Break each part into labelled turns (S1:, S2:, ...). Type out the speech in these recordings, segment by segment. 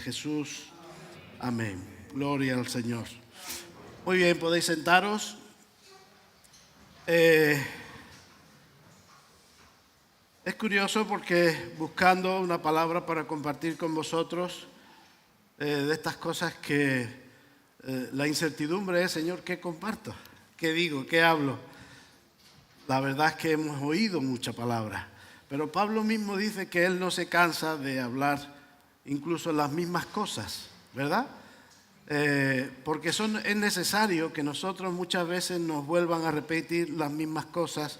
S1: Jesús. Amén. Gloria al Señor. Muy bien, podéis sentaros. Es curioso porque buscando una palabra para compartir con vosotros de estas cosas que la incertidumbre es, Señor, ¿qué comparto? ¿Qué digo? ¿Qué hablo? La verdad es que hemos oído mucha palabra, pero Pablo mismo dice que él no se cansa de hablar incluso las mismas cosas, ¿verdad? Porque es necesario que nosotros muchas veces nos vuelvan a repetir las mismas cosas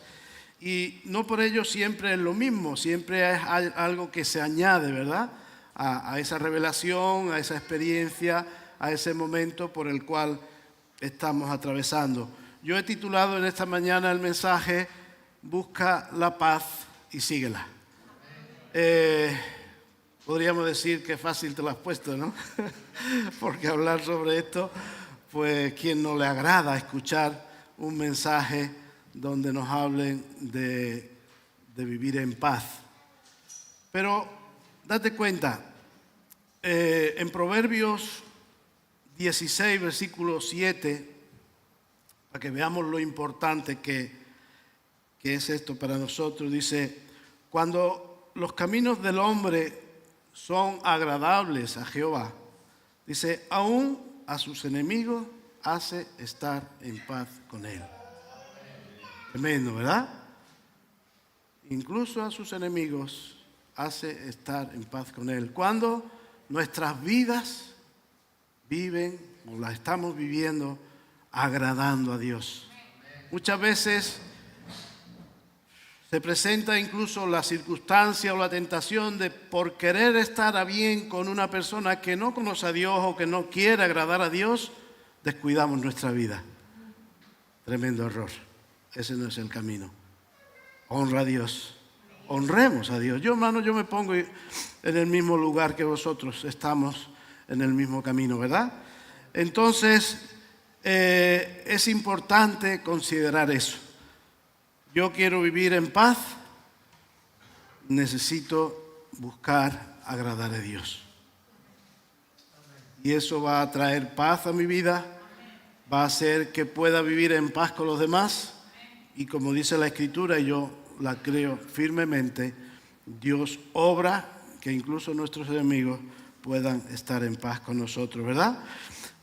S1: y no por ello siempre es lo mismo, siempre es algo que se añade, ¿verdad? A esa revelación, a esa experiencia, a ese momento por el cual estamos atravesando. Yo he titulado en esta mañana el mensaje Busca la paz y síguela. Podríamos decir que fácil te lo has puesto, ¿no? Porque hablar sobre esto, pues ¿quién no le agrada escuchar un mensaje donde nos hablen de vivir en paz? Pero date cuenta, en Proverbios 16, versículo 7, para que veamos lo importante que es esto para nosotros, dice: cuando los caminos del hombre son agradables a Jehová, dice, aún a sus enemigos hace estar en paz con él. Tremendo, ¿verdad? Incluso a sus enemigos hace estar en paz con él. Cuando nuestras vidas viven o las estamos viviendo agradando a Dios. Muchas veces se presenta incluso la circunstancia o la tentación de, por querer estar a bien con una persona que no conoce a Dios o que no quiere agradar a Dios, descuidamos nuestra vida. Tremendo error. Ese no es el camino. Honra a Dios. Honremos a Dios. Yo, hermano, yo me pongo en el mismo lugar que vosotros. Estamos en el mismo camino, ¿verdad? Entonces, es importante considerar eso. Yo quiero vivir en paz, necesito buscar agradar a Dios. Y eso va a traer paz a mi vida, va a hacer que pueda vivir en paz con los demás. Y como dice la Escritura, y yo la creo firmemente, Dios obra que incluso nuestros enemigos puedan estar en paz con nosotros, ¿verdad?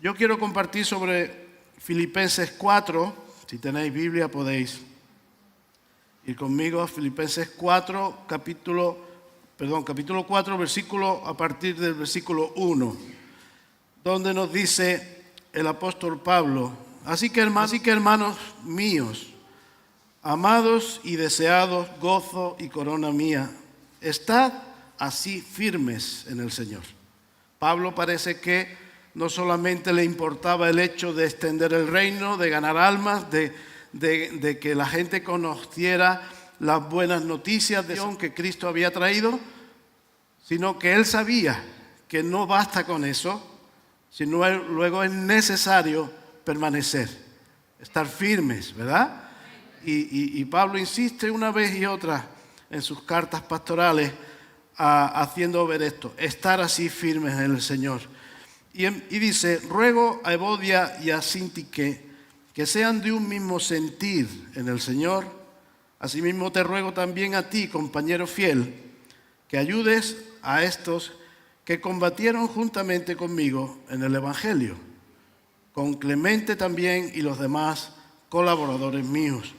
S1: Yo quiero compartir sobre Filipenses 4, si tenéis Biblia podéis ir conmigo a Filipenses 4, capítulo 4, versículo, a partir del versículo 1, donde nos dice el apóstol Pablo: así que hermanos míos, amados y deseados, gozo y corona mía, estad así firmes en el Señor. Pablo parece que no solamente le importaba el hecho de extender el reino, de ganar almas, de que la gente conociera las buenas noticias de Dios que Cristo había traído, sino que él sabía que no basta con eso, sino luego es necesario permanecer, estar firmes, ¿verdad? Y Pablo insiste una vez y otra en sus cartas pastorales haciendo ver esto, estar así firmes en el Señor. Y dice: ruego a Evodia y a Síntique que sean de un mismo sentir en el Señor. Asimismo te ruego también a ti, compañero fiel, que ayudes a estos que combatieron juntamente conmigo en el Evangelio, con Clemente también y los demás colaboradores míos,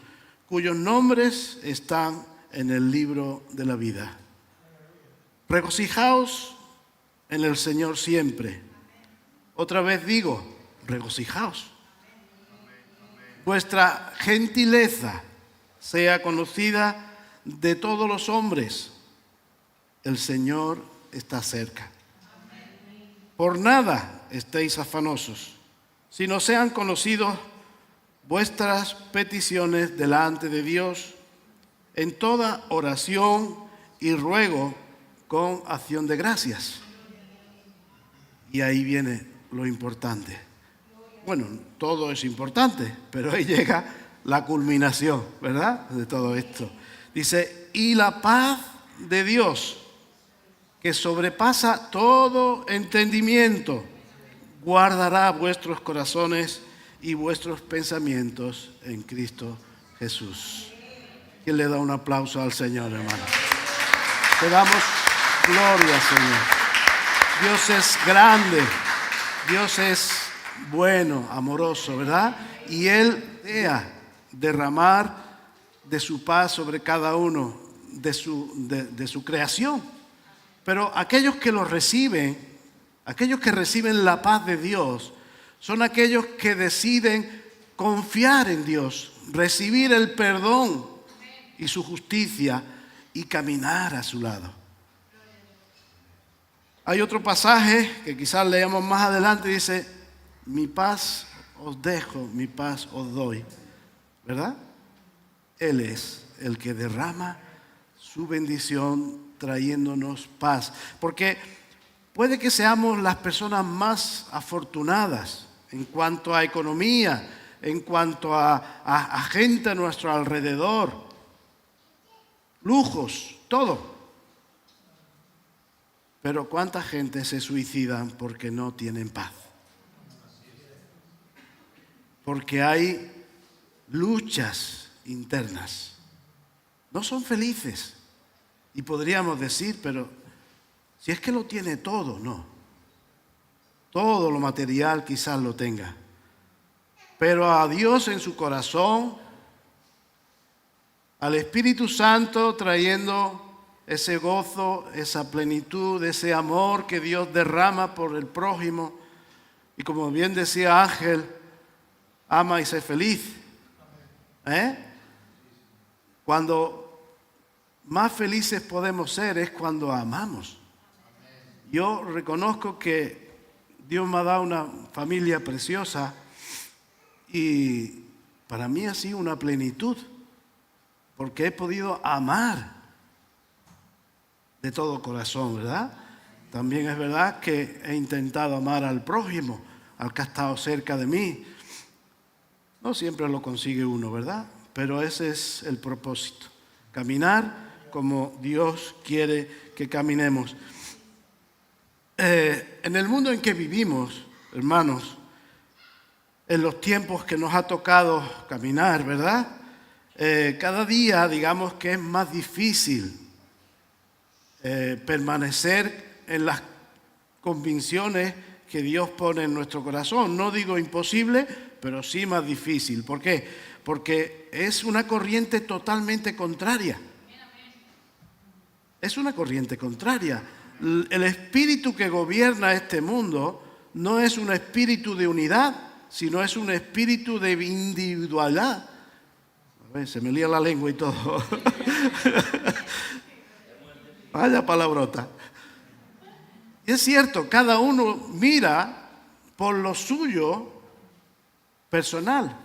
S1: cuyos nombres están en el libro de la vida. Regocijaos en el Señor siempre. Otra vez digo, regocijaos. Vuestra gentileza sea conocida de todos los hombres. El Señor está cerca. Por nada estéis afanosos, sino sean conocidos vuestras peticiones delante de Dios en toda oración y ruego con acción de gracias. Y ahí viene lo importante. Bueno, todo es importante, pero ahí llega la culminación, ¿verdad? De todo esto. Dice, y la paz de Dios, que sobrepasa todo entendimiento, guardará vuestros corazones y vuestros pensamientos en Cristo Jesús. ¿Quién le da un aplauso al Señor, hermano? Te damos gloria, Señor. Dios es grande, Dios es bueno, amoroso, ¿verdad? Y Él desea derramar de su paz sobre cada uno de su creación. Pero aquellos que lo reciben, aquellos que reciben la paz de Dios, son aquellos que deciden confiar en Dios, recibir el perdón y su justicia y caminar a su lado. Hay otro pasaje que quizás leamos más adelante, dice: mi paz os dejo, mi paz os doy, ¿verdad? Él es el que derrama su bendición trayéndonos paz. Porque puede que seamos las personas más afortunadas en cuanto a economía, en cuanto a gente a nuestro alrededor, lujos, todo. Pero ¿cuánta gente se suicidan porque no tienen paz? Porque hay luchas internas. No son felices. Y podríamos decir, pero si es que lo tiene todo, no. Todo lo material quizás lo tenga. Pero a Dios en su corazón, al Espíritu Santo trayendo ese gozo, esa plenitud, ese amor que Dios derrama por el prójimo. Y como bien decía Ángel, ama y sé feliz. Cuando más felices podemos ser es cuando amamos. Yo reconozco que Dios me ha dado una familia preciosa y para mí ha sido una plenitud, porque he podido amar de todo corazón, ¿verdad? También es verdad que he intentado amar al prójimo, al que ha estado cerca de mí. No siempre lo consigue uno, ¿verdad? Pero ese es el propósito, caminar como Dios quiere que caminemos. En el mundo en que vivimos, hermanos, en los tiempos que nos ha tocado caminar, ¿verdad? Cada día, digamos que es más difícil permanecer en las convicciones que Dios pone en nuestro corazón. No digo imposible, pero sí más difícil. ¿Por qué? Porque es una corriente totalmente contraria. Es una corriente contraria. El espíritu que gobierna este mundo no es un espíritu de unidad, sino es un espíritu de individualidad. A ver, se me lía la lengua y todo. Vaya palabrota. Y es cierto, cada uno mira por lo suyo personal.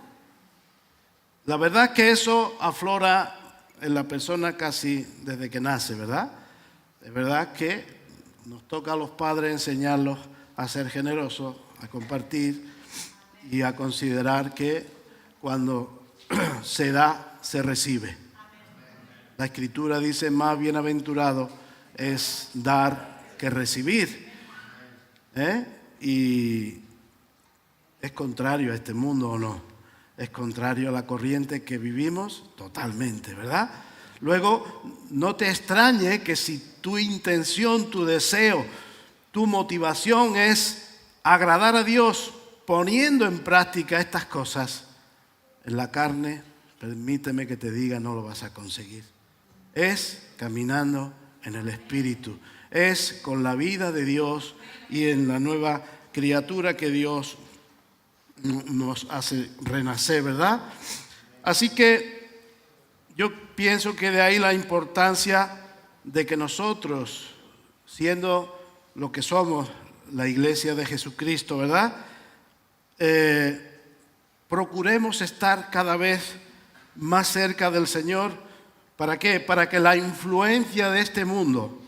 S1: La verdad es que eso aflora en la persona casi desde que nace, ¿verdad? Es verdad que nos toca a los padres enseñarlos a ser generosos, a compartir y a considerar que cuando se da, se recibe. La Escritura dice: más bienaventurado es dar que recibir. Y es contrario a este mundo, ¿o no? Es contrario a la corriente que vivimos totalmente, ¿verdad? Luego, no te extrañe que si tu intención, tu deseo, tu motivación es agradar a Dios poniendo en práctica estas cosas, en la carne, permíteme que te diga, no lo vas a conseguir. Es caminando en el Espíritu, es con la vida de Dios y en la nueva criatura que Dios nos hace renacer, ¿verdad? Así que yo pienso que de ahí la importancia de que nosotros, siendo lo que somos, la iglesia de Jesucristo, ¿verdad? Procuremos estar cada vez más cerca del Señor. ¿Para qué? Para que la influencia de este mundo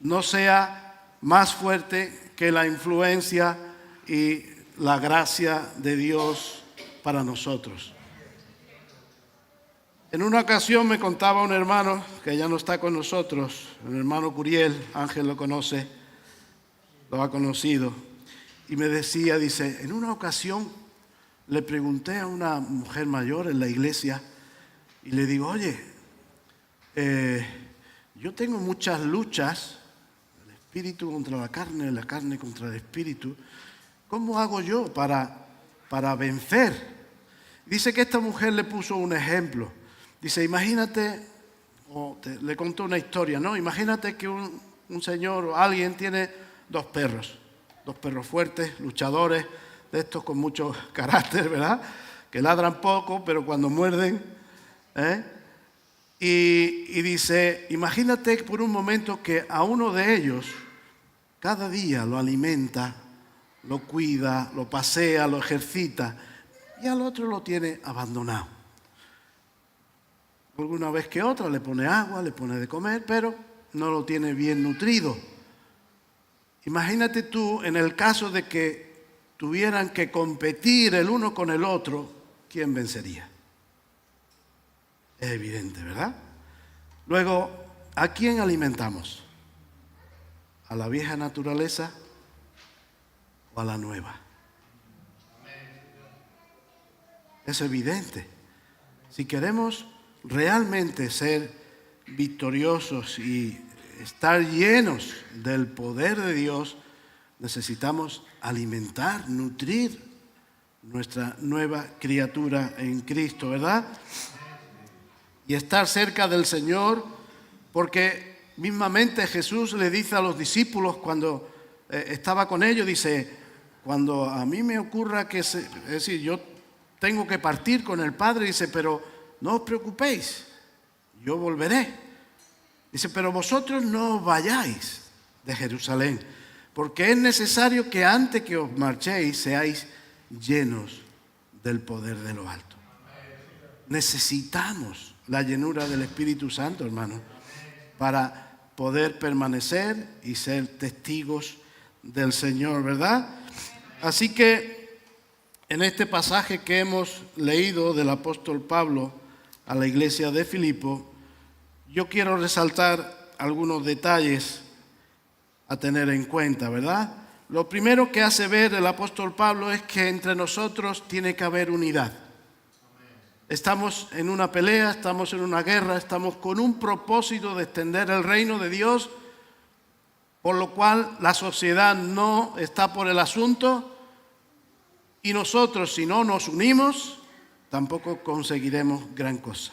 S1: no sea más fuerte que la influencia y la gracia de Dios para nosotros. En una ocasión me contaba un hermano que ya no está con nosotros, el hermano Curiel, Ángel lo conoce, lo ha conocido, y me decía, dice, en una ocasión le pregunté a una mujer mayor en la iglesia y le digo, oye, yo tengo muchas luchas, el espíritu contra la carne contra el espíritu, ¿cómo hago yo para vencer? Dice que esta mujer le puso un ejemplo. Dice, imagínate, le contó una historia, ¿no? Imagínate que un señor o alguien tiene dos perros fuertes, luchadores, de estos con mucho carácter, ¿verdad? Que ladran poco, pero cuando muerden, Y dice, imagínate por un momento que a uno de ellos cada día lo alimenta, lo cuida, lo pasea, lo ejercita, y al otro lo tiene abandonado. Alguna vez que otra le pone agua, le pone de comer, pero no lo tiene bien nutrido. Imagínate tú en el caso de que tuvieran que competir el uno con el otro, ¿quién vencería? Es evidente, ¿verdad? Luego, ¿a quién alimentamos? ¿A la vieja naturaleza o a la nueva? Es evidente. Si queremos realmente ser victoriosos y estar llenos del poder de Dios, necesitamos alimentar, nutrir nuestra nueva criatura en Cristo, ¿verdad? Y estar cerca del Señor, porque mismamente Jesús le dice a los discípulos cuando estaba con ellos, dice, cuando a mí me ocurra es decir, yo tengo que partir con el Padre, dice, pero no os preocupéis, yo volveré. Dice, pero vosotros no os vayáis de Jerusalén, porque es necesario que antes que os marchéis seáis llenos del poder de lo alto. Necesitamos la llenura del Espíritu Santo, hermano, para poder permanecer y ser testigos del Señor, ¿verdad? Así que en este pasaje que hemos leído del apóstol Pablo a la iglesia de Filipo, yo quiero resaltar algunos detalles a tener en cuenta, ¿verdad? Lo primero que hace ver el apóstol Pablo es que entre nosotros tiene que haber unidad. Estamos en una pelea, estamos en una guerra, estamos con un propósito de extender el reino de Dios, por lo cual la sociedad no está por el asunto y nosotros, si no nos unimos, tampoco conseguiremos gran cosa.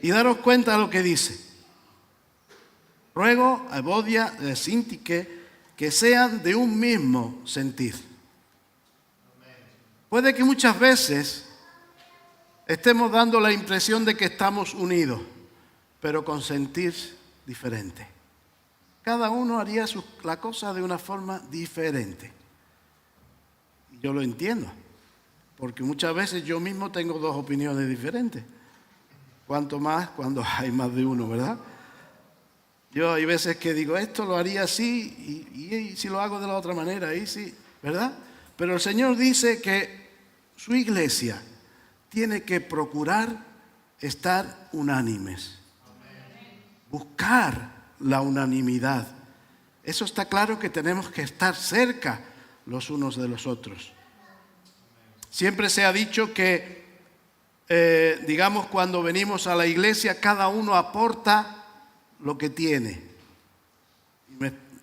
S1: Y daros cuenta de lo que dice. Ruego a Evodia y a Síntique que sean de un mismo sentir. Puede que muchas veces estemos dando la impresión de que estamos unidos, pero con sentir diferente. Cada uno haría la cosa de una forma diferente. Yo lo entiendo, porque muchas veces yo mismo tengo dos opiniones diferentes. Cuanto más cuando hay más de uno, ¿verdad? Yo hay veces que digo, esto lo haría así y si lo hago de la otra manera, ahí sí, ¿verdad? Pero el Señor dice que su iglesia tiene que procurar estar unánimes, buscar la unanimidad. Eso está claro que tenemos que estar cerca los unos de los otros. Siempre se ha dicho que, digamos, cuando venimos a la iglesia, cada uno aporta lo que tiene.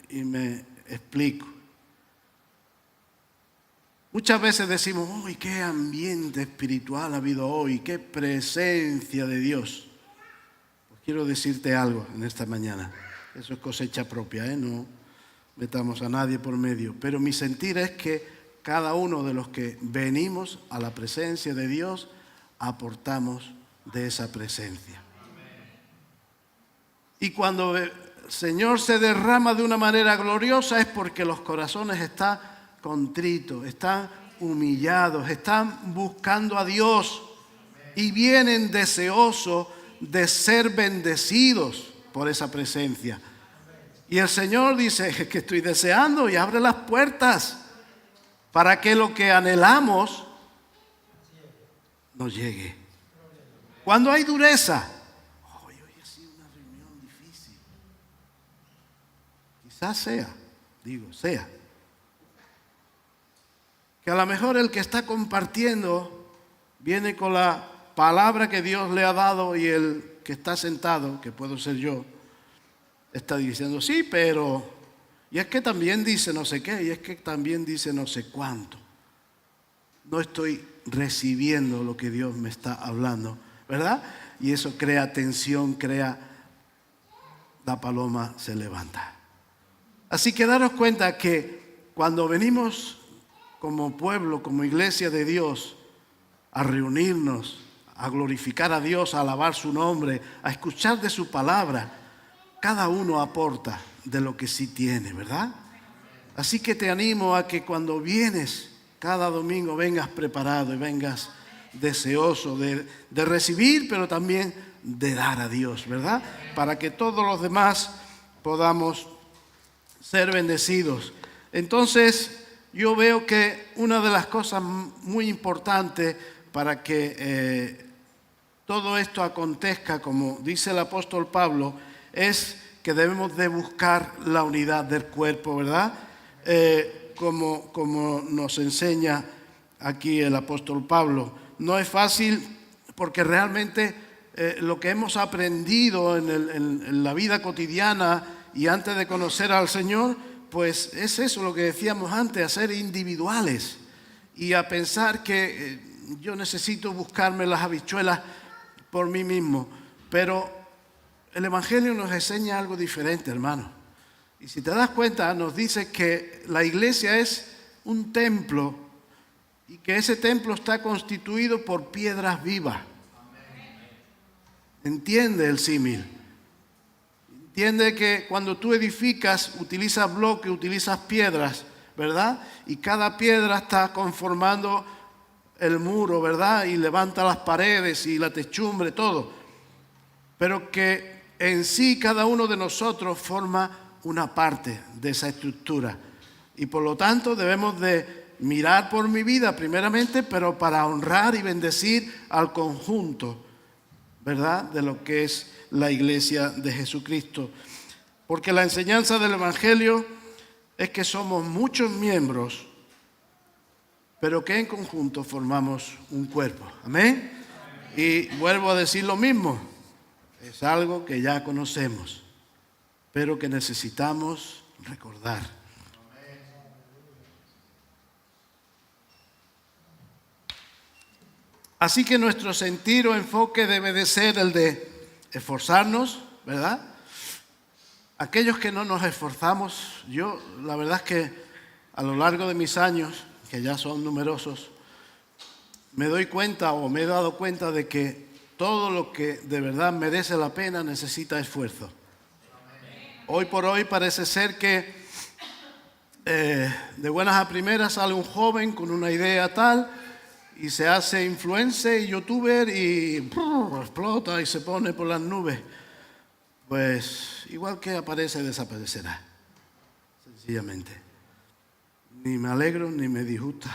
S1: Y me explico. Muchas veces decimos, ¡uy, qué ambiente espiritual ha habido hoy! ¡Qué presencia de Dios! Pues quiero decirte algo en esta mañana. Eso es cosecha propia, no metamos a nadie por medio. Pero mi sentir es que cada uno de los que venimos a la presencia de Dios aportamos de esa presencia. Y cuando el Señor se derrama de una manera gloriosa es porque los corazones están contritos, están humillados, están buscando a Dios y vienen deseosos de ser bendecidos por esa presencia. Y el Señor dice que estoy deseando y abre las puertas para que lo que anhelamos nos llegue. Cuando hay dureza, hoy ha sido una reunión difícil. Quizás sea. Que a lo mejor el que está compartiendo viene con la palabra que Dios le ha dado y el que está sentado, que puedo ser yo, está diciendo, sí, pero... Y es que también dice no sé qué, y es que también dice no sé cuánto. No estoy recibiendo lo que Dios me está hablando, ¿verdad? Y eso crea tensión, la paloma se levanta. Así que daros cuenta que cuando venimos como pueblo, como iglesia de Dios, a reunirnos, a glorificar a Dios, a alabar su nombre, a escuchar de su palabra, cada uno aporta de lo que sí tiene, ¿verdad? Así que te animo a que cuando vienes cada domingo vengas preparado y vengas deseoso de recibir, pero también de dar a Dios, ¿verdad? Para que todos los demás podamos ser bendecidos. Entonces, yo veo que una de las cosas muy importantes para que todo esto acontezca, como dice el apóstol Pablo, es que debemos de buscar la unidad del cuerpo, ¿verdad? Como nos enseña aquí el apóstol Pablo. No es fácil porque realmente lo que hemos aprendido en la vida cotidiana y antes de conocer al Señor, pues es eso lo que decíamos antes, a ser individuales y a pensar que yo necesito buscarme las habichuelas por mí mismo. Pero el Evangelio nos enseña algo diferente, hermano. Y si te das cuenta, nos dice que la iglesia es un templo y que ese templo está constituido por piedras vivas. ¿Entiende el símil? Entiende que cuando tú edificas, utilizas bloques, utilizas piedras, ¿verdad? Y cada piedra está conformando el muro, ¿verdad? Y levanta las paredes y la techumbre, todo. Pero que en sí cada uno de nosotros forma una parte de esa estructura. Y por lo tanto debemos de mirar por mi vida primeramente, pero para honrar y bendecir al conjunto, ¿verdad? De lo que es la iglesia de Jesucristo. Porque la enseñanza del Evangelio es que somos muchos miembros, pero que en conjunto formamos un cuerpo. ¿Amén? Y vuelvo a decir lo mismo. Es algo que ya conocemos, pero que necesitamos recordar. Así que nuestro sentir o enfoque debe de ser el de esforzarnos, ¿verdad? Aquellos que no nos esforzamos, yo la verdad es que a lo largo de mis años, que ya son numerosos, me doy cuenta o me he dado cuenta de que todo lo que de verdad merece la pena necesita esfuerzo. Hoy por hoy parece ser que de buenas a primeras sale un joven con una idea tal y se hace influencer y youtuber y explota y se pone por las nubes. Pues igual que aparece, desaparecerá. Sencillamente. Ni me alegro ni me disgusta.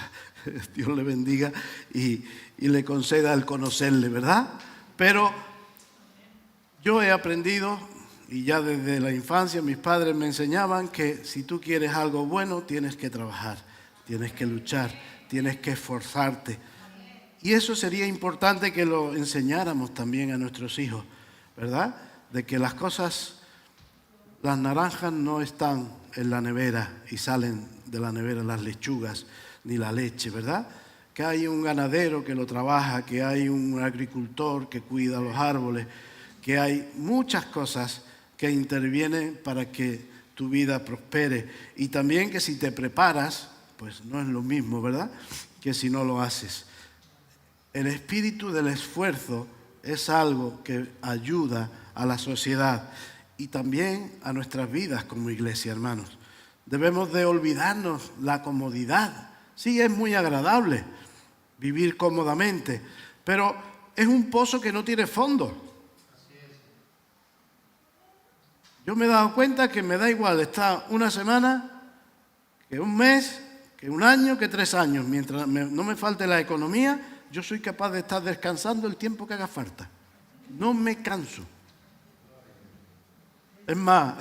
S1: Dios le bendiga y le conceda el conocerle, ¿verdad? Pero yo he aprendido, y ya desde la infancia mis padres me enseñaban que si tú quieres algo bueno tienes que trabajar, tienes que luchar, tienes que esforzarte. Y eso sería importante que lo enseñáramos también a nuestros hijos, ¿verdad? De que las cosas, las naranjas no están en la nevera y salen de la nevera las lechugas ni la leche, ¿verdad? Que hay un ganadero que lo trabaja, que hay un agricultor que cuida los árboles, que hay muchas cosas que intervienen para que tu vida prospere. Y también que si te preparas, pues no es lo mismo, ¿verdad?, que si no lo haces. El espíritu del esfuerzo es algo que ayuda a la sociedad y también a nuestras vidas como iglesia, hermanos. Debemos de olvidarnos la comodidad. Sí, es muy agradable vivir cómodamente, pero es un pozo que no tiene fondo. Yo me he dado cuenta que me da igual estar una semana, que un mes, que un año, que 3 años. Mientras no me falte la economía, yo soy capaz de estar descansando el tiempo que haga falta. No me canso. Es más,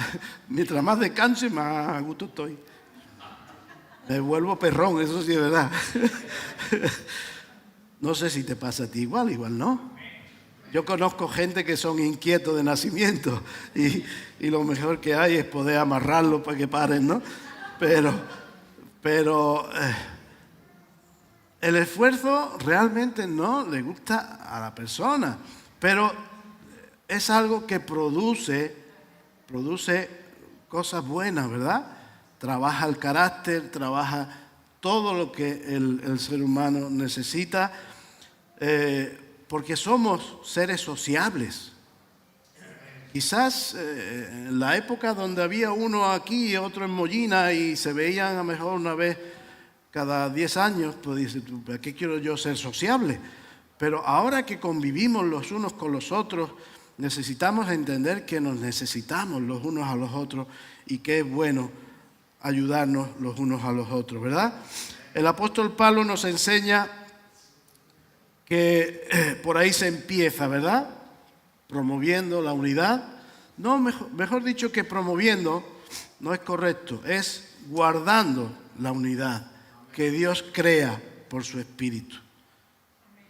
S1: mientras más descanse, más a gusto estoy. Me vuelvo perrón, eso sí es verdad. No sé si te pasa a ti igual no. Yo conozco gente que son inquietos de nacimiento y lo mejor que hay es poder amarrarlos para que paren, ¿no? Pero el esfuerzo realmente no le gusta a la persona, pero es algo que produce cosas buenas, ¿verdad? Trabaja el carácter, trabaja todo lo que el ser humano necesita, porque somos seres sociables. Quizás en la época donde había uno aquí y otro en Mollina y se veían a lo mejor una vez cada 10 años, pues dices, ¿para qué quiero yo ser sociable? Pero ahora que convivimos los unos con los otros, necesitamos entender que nos necesitamos los unos a los otros y que es bueno ayudarnos los unos a los otros, ¿verdad? El apóstol Pablo nos enseña que por ahí se empieza, ¿verdad? Promoviendo la unidad. No, mejor dicho que promoviendo, no es correcto, es guardando la unidad que Dios crea por su Espíritu.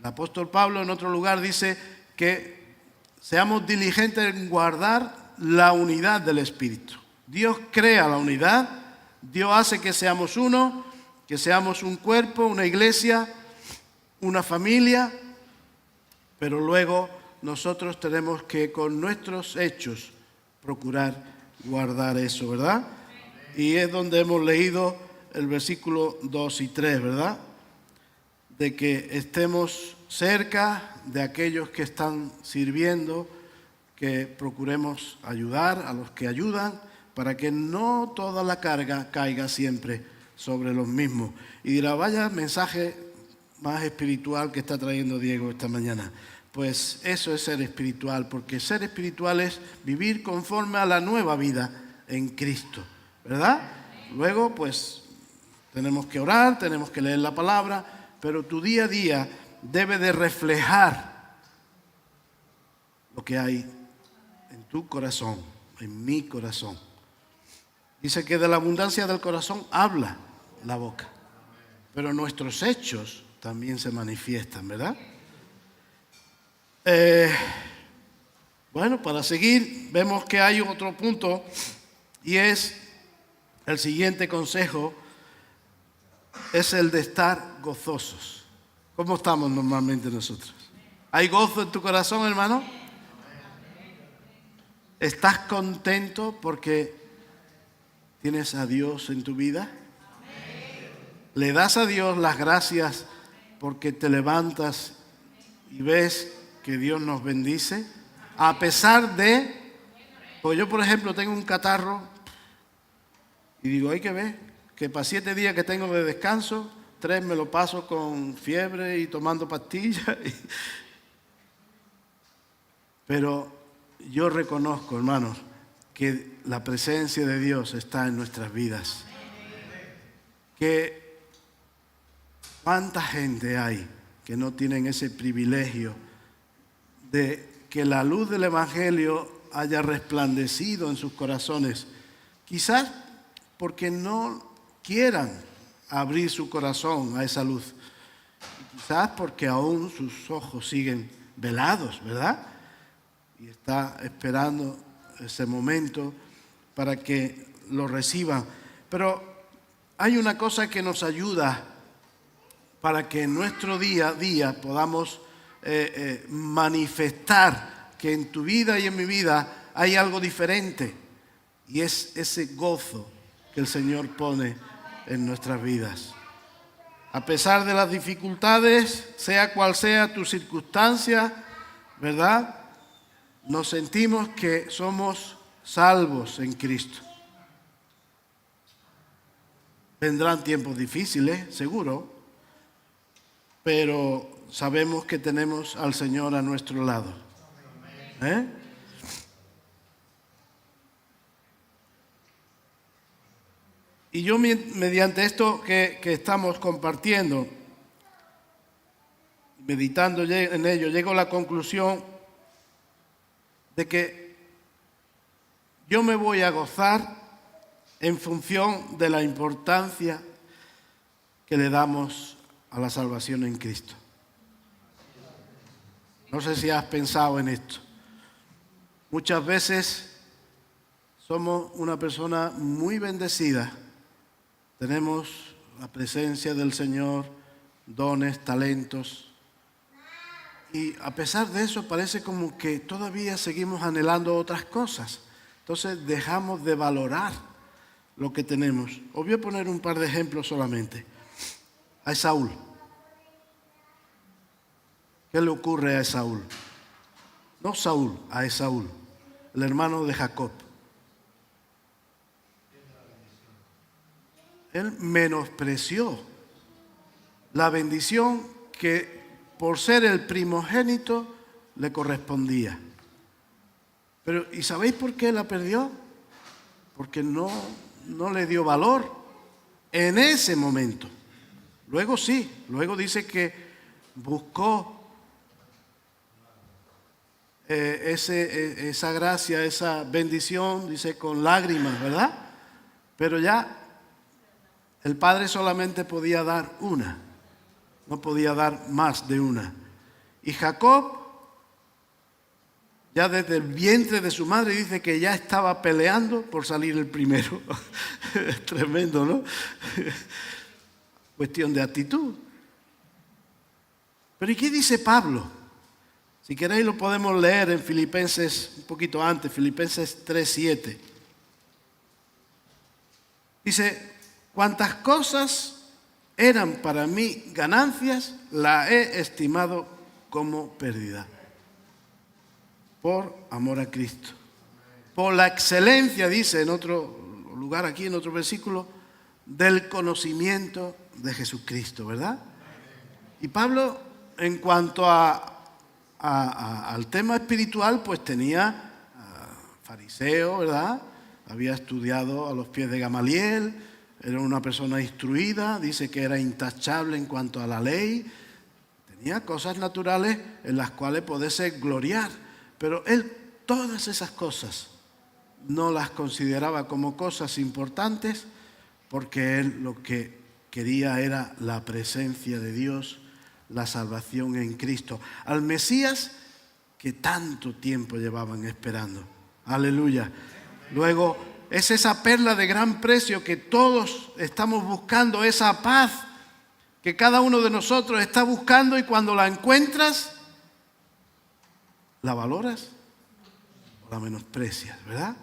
S1: El apóstol Pablo en otro lugar dice que seamos diligentes en guardar la unidad del Espíritu. Dios crea la unidad, Dios hace que seamos uno, que seamos un cuerpo, una iglesia, una familia, pero luego nosotros tenemos que con nuestros hechos procurar guardar eso, ¿verdad? Y es donde hemos leído el versículo 2 y 3, ¿verdad? De que estemos cerca de aquellos que están sirviendo, que procuremos ayudar a los que ayudan, para que no toda la carga caiga siempre sobre los mismos. Y dirá, vaya mensaje más espiritual que está trayendo Diego esta mañana. Pues eso es ser espiritual, porque ser espiritual es vivir conforme a la nueva vida en Cristo, ¿verdad? Luego, pues, tenemos que orar, tenemos que leer la palabra, pero tu día a día debe de reflejar lo que hay en tu corazón, en mi corazón. Dice que de la abundancia del corazón habla la boca, pero nuestros hechos también se manifiestan, ¿verdad? Bueno, para seguir, vemos que hay otro punto y es el siguiente consejo, es el de estar gozosos. ¿Cómo estamos normalmente nosotros? ¿Hay gozo en tu corazón, hermano? ¿Estás contento porque tienes a Dios en tu vida? ¿Le das a Dios las gracias porque te levantas y ves que Dios nos bendice? A pesar de, porque yo por ejemplo tengo un catarro y digo, hay que ver que para 7 días que tengo de descanso, 3 me lo paso con fiebre y tomando pastillas. Pero yo reconozco, hermanos, que la presencia de Dios está en nuestras vidas. Que cuánta gente hay que no tienen ese privilegio de que la luz del Evangelio haya resplandecido en sus corazones. Quizás porque no quieran abrir su corazón a esa luz. Quizás porque aún sus ojos siguen velados, ¿verdad? Y está esperando ese momento para que lo reciban. Pero hay una cosa que nos ayuda para que en nuestro día a día podamos manifestar que en tu vida y en mi vida hay algo diferente, y es ese gozo que el Señor pone en nuestras vidas. A pesar de las dificultades, sea cual sea tu circunstancia, ¿verdad? Nos sentimos que somos salvos en Cristo. Vendrán tiempos difíciles, seguro, pero sabemos que tenemos al Señor a nuestro lado. Y yo, mediante esto que estamos compartiendo, meditando en ello, llego a la conclusión de que yo me voy a gozar en función de la importancia que le damos a la salvación en Cristo. No sé si has pensado en esto. Muchas veces somos una persona muy bendecida. Tenemos la presencia del Señor, dones, talentos. Y a pesar de eso parece como que todavía seguimos anhelando otras cosas. Entonces dejamos de valorar lo que tenemos. Os voy a poner un par de ejemplos solamente. A Esaú. ¿Qué le ocurre a Esaú? No Saúl, a Esaú, el hermano de Jacob. Él menospreció la bendición que por ser el primogénito le correspondía. Pero, ¿y sabéis por qué la perdió? Porque no le dio valor en ese momento. Luego sí, luego dice que buscó esa gracia, esa bendición, dice con lágrimas, ¿verdad? Pero ya el padre solamente podía dar una, no podía dar más de una. Y Jacob, ya desde el vientre de su madre, dice que ya estaba peleando por salir el primero. Tremendo, ¿no? Cuestión de actitud. Pero ¿y qué dice Pablo? Si queréis lo podemos leer en Filipenses, un poquito antes, Filipenses 3:7. Dice, cuantas cosas eran para mí ganancias, la he estimado como pérdida. Por amor a Cristo. Por la excelencia, dice en otro lugar aquí, en otro versículo, del conocimiento de Jesucristo, ¿verdad? Y Pablo, en cuanto al tema espiritual, pues tenía fariseo, ¿verdad? Había estudiado a los pies de Gamaliel, era una persona instruida, dice que era intachable en cuanto a la ley, tenía cosas naturales en las cuales poderse gloriar, pero él todas esas cosas no las consideraba como cosas importantes porque él lo que quería era la presencia de Dios, la salvación en Cristo, al Mesías que tanto tiempo llevaban esperando. Aleluya. Luego es esa perla de gran precio que todos estamos buscando, esa paz que cada uno de nosotros está buscando, y cuando la encuentras, ¿la valoras o la menosprecias, verdad?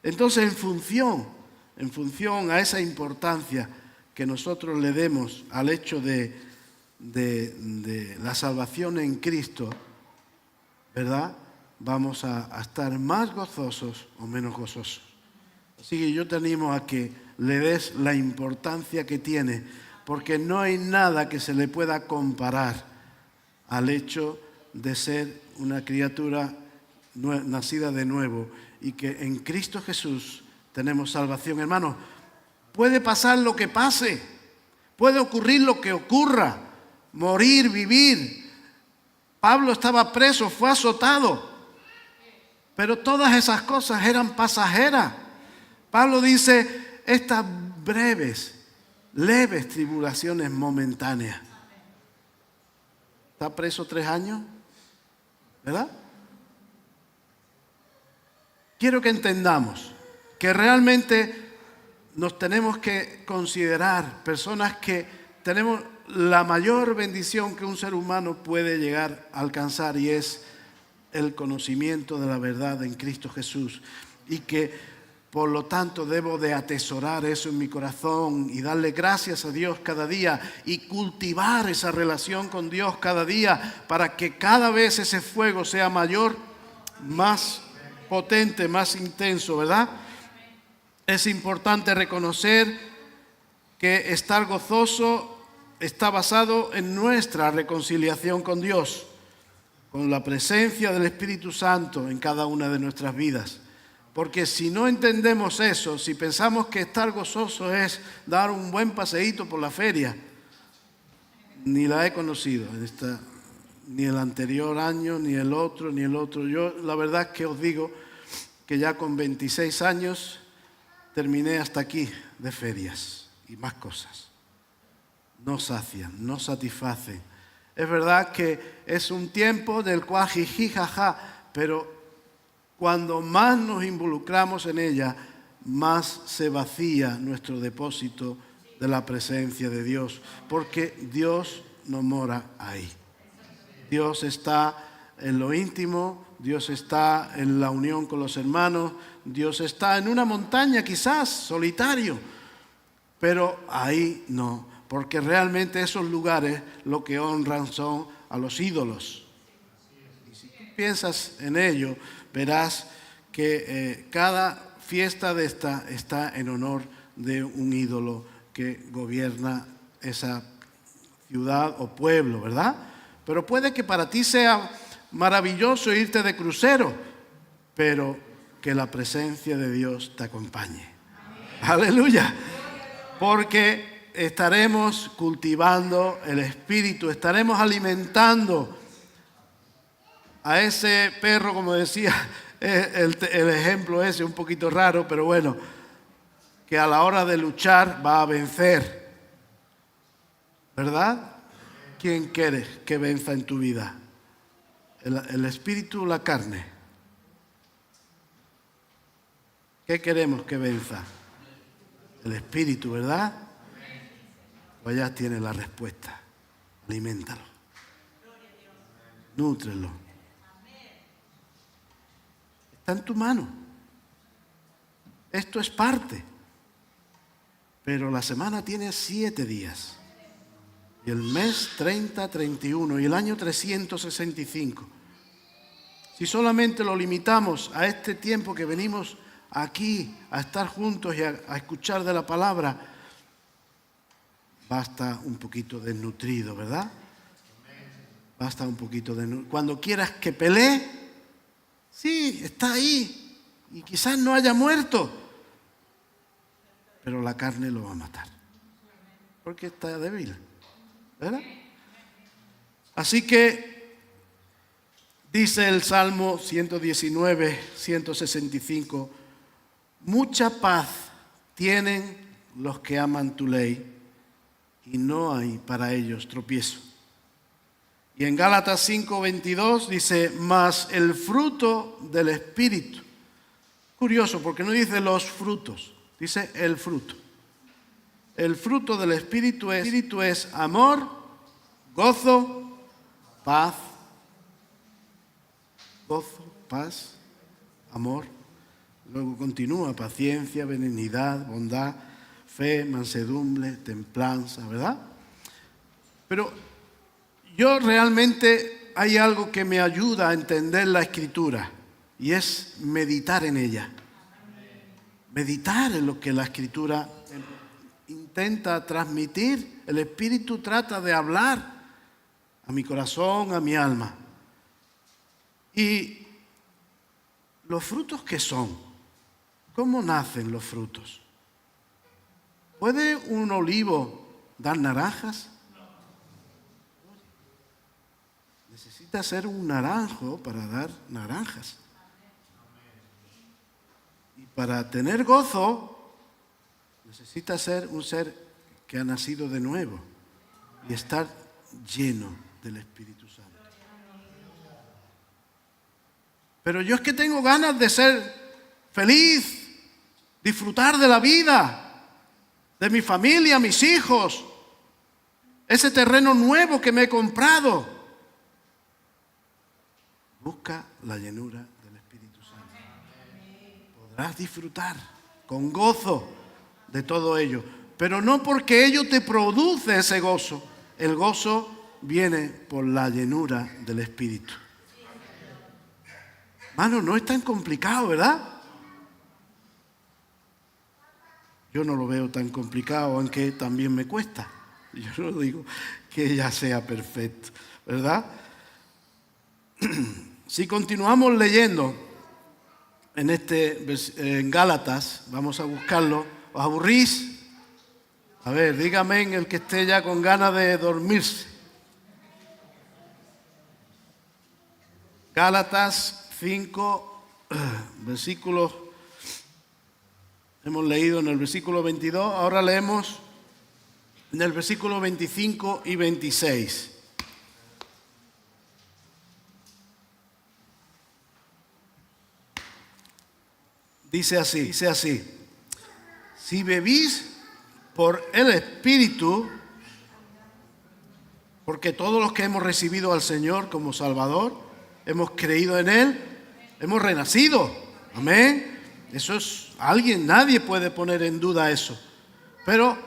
S1: Entonces, en función a esa importancia que nosotros le demos al hecho de la salvación en Cristo, ¿verdad? Vamos a estar más gozosos o menos gozosos. Así que yo te animo a que le des la importancia que tiene, porque no hay nada que se le pueda comparar al hecho de ser una criatura nacida de nuevo y que en Cristo Jesús tenemos salvación. Hermanos, puede pasar lo que pase, puede ocurrir lo que ocurra, morir, vivir. Pablo estaba preso, fue azotado, pero todas esas cosas eran pasajeras. Pablo dice, estas breves, leves tribulaciones momentáneas. Está preso 3 años, ¿verdad? Quiero que entendamos que realmente nos tenemos que considerar personas que tenemos la mayor bendición que un ser humano puede llegar a alcanzar, y es el conocimiento de la verdad en Cristo Jesús, y que por lo tanto debo de atesorar eso en mi corazón y darle gracias a Dios cada día y cultivar esa relación con Dios cada día para que cada vez ese fuego sea mayor, más potente, más intenso, ¿verdad? Es importante reconocer que estar gozoso está basado en nuestra reconciliación con Dios, con la presencia del Espíritu Santo en cada una de nuestras vidas. Porque si no entendemos eso, si pensamos que estar gozoso es dar un buen paseíto por la feria, ni la he conocido, ni el anterior año, ni el otro, ni el otro. Yo la verdad es que os digo que ya con 26 años terminé hasta aquí de ferias y más cosas. No sacian, no satisfacen. Es verdad que es un tiempo del cual jiji, jaja, pero cuando más nos involucramos en ella, más se vacía nuestro depósito de la presencia de Dios, porque Dios no mora ahí. Dios está en lo íntimo, Dios está en la unión con los hermanos, Dios está en una montaña quizás, solitario, pero ahí no, porque realmente esos lugares lo que honran son a los ídolos. Y si tú piensas en ello, verás que cada fiesta de esta está en honor de un ídolo que gobierna esa ciudad o pueblo, ¿verdad? Pero puede que para ti sea maravilloso irte de crucero, pero que la presencia de Dios te acompañe. Aleluya. Porque estaremos cultivando el espíritu, estaremos alimentando a ese perro, como decía el ejemplo ese, un poquito raro, pero bueno, que a la hora de luchar va a vencer. ¿Verdad? ¿Quién quieres que venza en tu vida? ¿El espíritu o la carne? ¿Qué queremos que venza? El espíritu, ¿verdad? Pues ya tienes la respuesta. Aliméntalo. Nútrelo. Está en tu mano. Esto es parte. Pero la semana tiene 7 días. Y el mes 30, 31 y el año 365. Si solamente lo limitamos a este tiempo que venimos aquí a estar juntos y a escuchar de la palabra, basta un poquito desnutrido, ¿verdad? Basta un poquito desnutrido. Cuando quieras que pelee, sí, está ahí y quizás no haya muerto, pero la carne lo va a matar porque está débil, ¿verdad? Así que dice el Salmo 119, 165, mucha paz tienen los que aman tu ley y no hay para ellos tropiezo. Y en Gálatas 5:22 dice, mas el fruto del Espíritu. Curioso, porque no dice los frutos, dice el fruto. El fruto del Espíritu es amor, gozo, paz, amor. Luego continúa paciencia, benignidad, bondad, fe, mansedumbre, templanza, ¿verdad? Pero yo realmente hay algo que me ayuda a entender la Escritura y es meditar en ella. Meditar en lo que la Escritura intenta transmitir. El Espíritu trata de hablar a mi corazón, a mi alma. Y los frutos que son, ¿cómo nacen los frutos? ¿Puede un olivo dar naranjas? Necesita ser un naranjo para dar naranjas. Y para tener gozo, necesita ser un ser que ha nacido de nuevo y estar lleno del Espíritu Santo. Pero yo es que tengo ganas de ser feliz, disfrutar de la vida, de mi familia, mis hijos, ese terreno nuevo que me he comprado. Busca la llenura del Espíritu Santo. Podrás disfrutar con gozo de todo ello, pero no porque ello te produce ese gozo. El gozo viene por la llenura del Espíritu. Mano, no es tan complicado, ¿verdad? Yo no lo veo tan complicado, aunque también me cuesta. Yo no digo que ya sea perfecto, ¿verdad? Si continuamos leyendo en Gálatas, vamos a buscarlo. ¿Os aburrís? A ver, dígame el que esté ya con ganas de dormirse. Gálatas 5, versículos, hemos leído en el versículo 22, ahora leemos en el versículo 25 y 26. Dice así, si bebís por el Espíritu, porque todos los que hemos recibido al Señor como Salvador, hemos creído en Él, hemos renacido. Amén. Eso es nadie puede poner en duda eso. Pero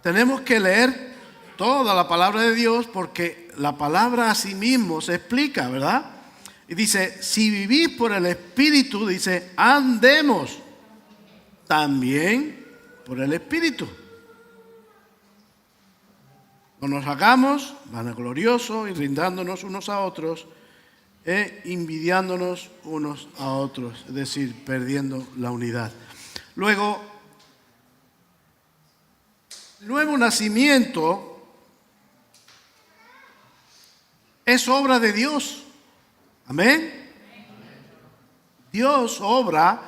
S1: tenemos que leer toda la palabra de Dios porque la palabra a sí mismo se explica, ¿verdad? Y dice, si vivís por el Espíritu, dice, andemos también por el Espíritu. No nos hagamos vanagloriosos y rindándonos unos a otros e envidiándonos unos a otros, es decir, perdiendo la unidad. Luego, el nuevo nacimiento es obra de Dios. Amén. Dios obra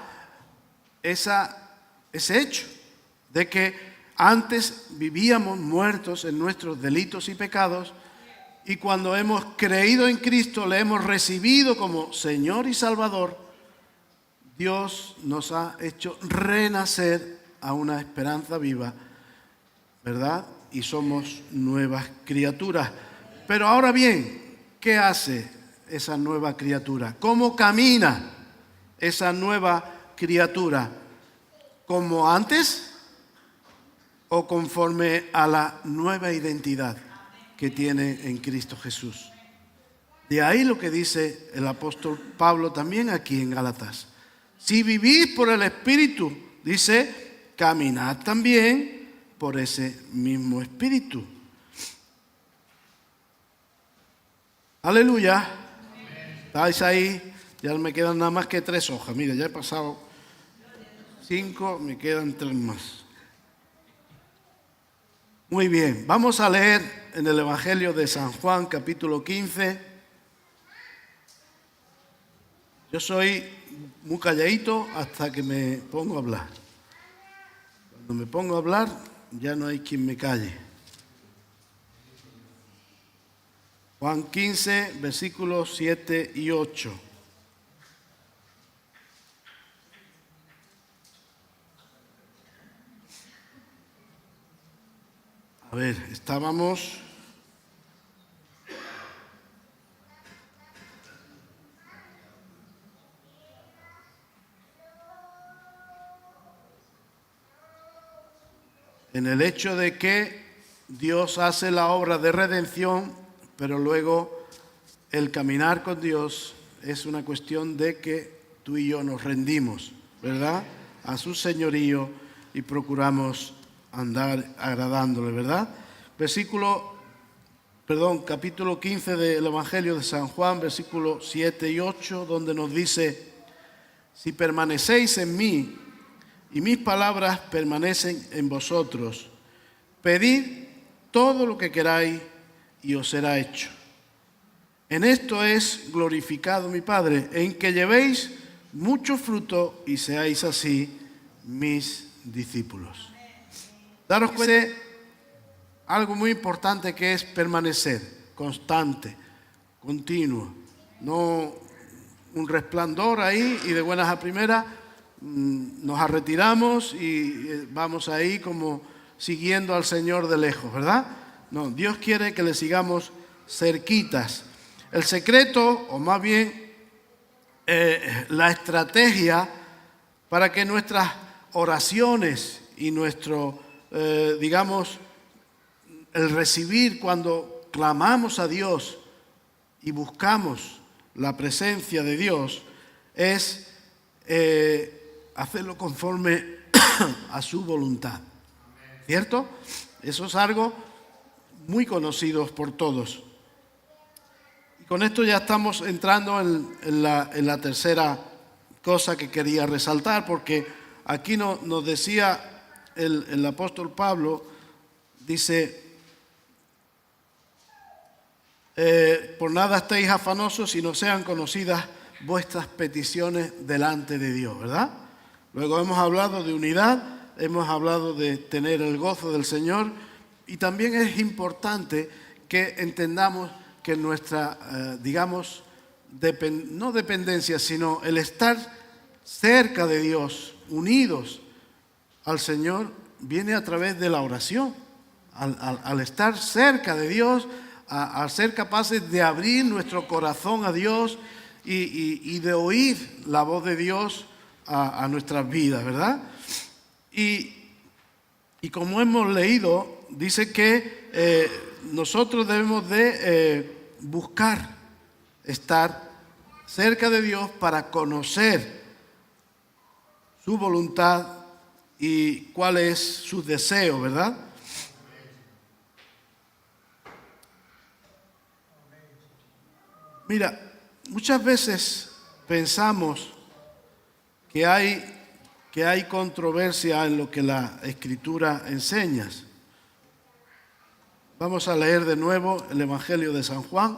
S1: ese hecho de que antes vivíamos muertos en nuestros delitos y pecados y cuando hemos creído en Cristo, le hemos recibido como Señor y Salvador, Dios nos ha hecho renacer a una esperanza viva, ¿verdad? Y somos nuevas criaturas. Pero ahora bien, ¿qué hace esa nueva criatura? ¿Cómo camina esa nueva criatura? ¿Como antes o conforme a la nueva identidad que tiene en Cristo Jesús? De ahí lo que dice el apóstol Pablo también aquí en Gálatas. Si vivís por el Espíritu, dice, caminad también por ese mismo Espíritu. Aleluya. ¿Estáis ahí? Ya me quedan nada más que 3 hojas. Mira, ya he pasado 5, me quedan 3 más. Muy bien, vamos a leer en el Evangelio de San Juan, capítulo 15. Yo soy muy calladito hasta que me pongo a hablar. Cuando me pongo a hablar, ya no hay quien me calle. Juan 15, versículos 7 y 8. A ver, estábamos en el hecho de que Dios hace la obra de redención, pero luego el caminar con Dios es una cuestión de que tú y yo nos rendimos, ¿verdad?, a su señorío y procuramos andar agradándole, ¿verdad? Capítulo 15 del Evangelio de San Juan, versículos 7 y 8, donde nos dice, si permanecéis en mí y mis palabras permanecen en vosotros, pedid todo lo que queráis y os será hecho. En esto es glorificado mi Padre, en que llevéis mucho fruto y seáis así mis discípulos. Daros cuenta de algo muy importante que es permanecer, constante, continuo, no un resplandor ahí y de buenas a primeras nos retiramos y vamos ahí como siguiendo al Señor de lejos, ¿verdad? No, Dios quiere que le sigamos cerquitas. El secreto, o más bien la estrategia para que nuestras oraciones y nuestro, el recibir cuando clamamos a Dios y buscamos la presencia de Dios es hacerlo conforme a su voluntad, ¿cierto? Eso es algo muy conocido por todos. Y con esto ya estamos entrando en la tercera cosa que quería resaltar, porque aquí nos decía el apóstol Pablo, dice, por nada estéis afanosos, sino sean conocidas vuestras peticiones delante de Dios, ¿verdad? Luego hemos hablado de unidad, hemos hablado de tener el gozo del Señor, y también es importante que entendamos que nuestra, digamos, no dependencia, sino el estar cerca de Dios, unidos al Señor, viene a través de la oración. Al estar cerca de Dios, al ser capaces de abrir nuestro corazón a Dios y de oír la voz de Dios a nuestras vidas, ¿verdad? Y como hemos leído, dice que nosotros debemos de buscar estar cerca de Dios para conocer su voluntad y cuál es su deseo, ¿verdad? Mira, muchas veces pensamos que hay controversia en lo que la Escritura enseña. Vamos a leer de nuevo el Evangelio de San Juan,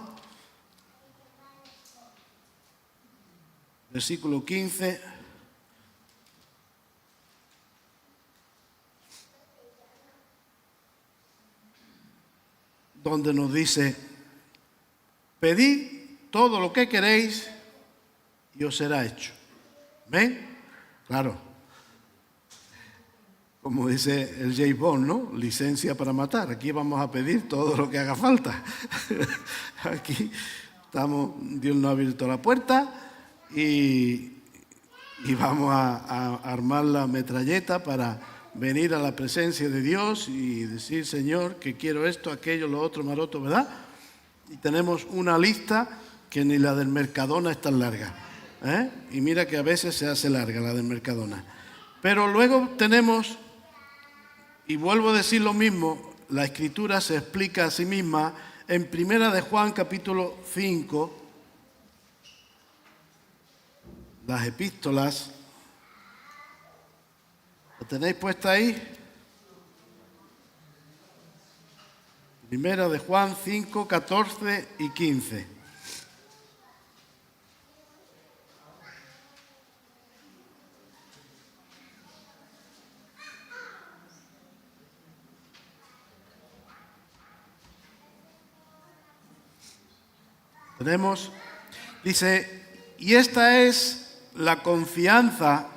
S1: versículo 15. Donde nos dice: pedid todo lo que queréis y os será hecho. ¿Ven? Claro. Como dice el James Bond, ¿no? Licencia para matar. Aquí vamos a pedir todo lo que haga falta. Aquí estamos, Dios nos ha abierto la puerta y vamos a armar la metralleta para venir a la presencia de Dios y decir: Señor, que quiero esto, aquello, lo otro, maroto, ¿verdad? Y tenemos una lista que ni la del Mercadona es tan larga, ¿eh? Y mira que a veces se hace larga la del Mercadona. Pero luego tenemos, y vuelvo a decir lo mismo, la Escritura se explica a sí misma en Primera de Juan capítulo 5, las epístolas. ¿Lo tenéis puesta ahí? Primera de Juan 5, 14 y 15. Tenemos, dice: y esta es la confianza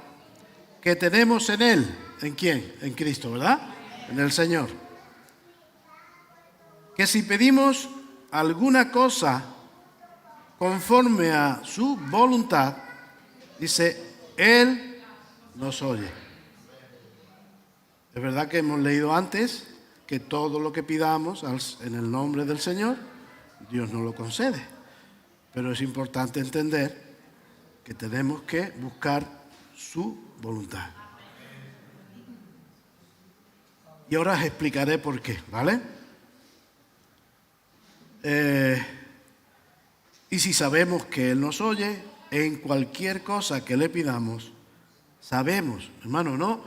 S1: que tenemos en Él. ¿En quién? En Cristo, ¿verdad? En el Señor. Que si pedimos alguna cosa conforme a su voluntad, dice, Él nos oye. Es verdad que hemos leído antes que todo lo que pidamos en el nombre del Señor, Dios nos lo concede. Pero es importante entender que tenemos que buscar su voluntad. Y ahora os explicaré por qué, ¿vale? Y si sabemos que Él nos oye, en cualquier cosa que le pidamos, sabemos, hermano, no